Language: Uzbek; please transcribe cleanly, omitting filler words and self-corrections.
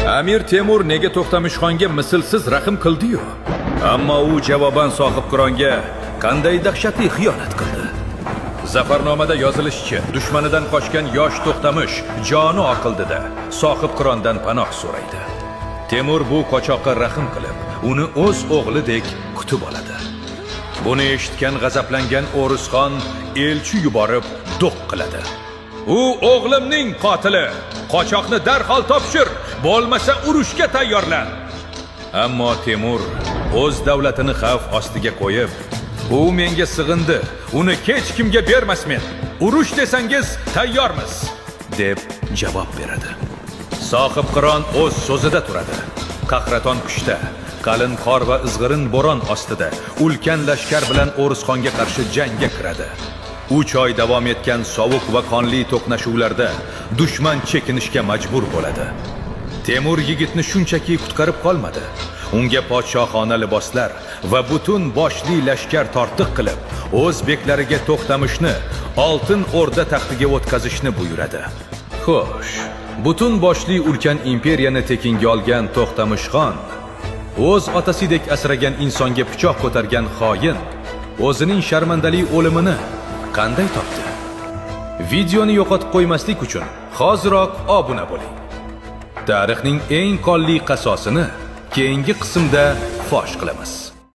Amir Temur nega To'xtamishxonga mislsiz rahm qildi-yu? Ammo u javoban Sohibqironga qanday dahshatli xiyonat qildi. Zafarnomada yozilishicha, dushmanidan qochgan yosh To'xtamish joni oqildida Sohibqirondan panoh so'raydi. Temur bu qochoqqa rahm qilib, uni o'z o'g'lidek kutib oladi. Buni eshitgan g'azablangan O'risxon elchi yuborib do'q qiladi. U o'g'limning qotili. Qochoqni darhol topshir, bo'lmasa urushga tayyorlan. Ammo Temur o'z davlatini xavf ostiga qo'yib, u menga sig'indi, uni hech kimga bermasmen. Urush desangiz tayyormiz, deb javob beradi. Sohibqiron o'z so'zida turadi. Qahraton qishda, qalin qor va izg'irin bo'ron ostida ulkan lashkar bilan O'risxonga qarshi jangga kiradi. 3 oy davom etgan sovuq va qonli to'qnashuvlarda dushman chekinishga majbur bo'ladi. Temur yigitni shunchaki qutqarib qolmadi. Unga podshohona liboslar va butun boshli lashkar tortiq qilib, o'z beklariga To'xtamishni Oltin O'rda taxtiga o'tkazishni buyuradi. Xo'sh, butun boshli ulkan imperiyani tekinga olgan To'xtamishxon, o'z otasidek asragan insonga pichoq ko'targan xoin, o'zining sharmandali o'limini qanday topdi? Videoni yo'qotib qo'ymaslik uchun hoziroq obuna bo'ling. Tarixning eng qonli qasosini keyingi qismda fosh qilamiz.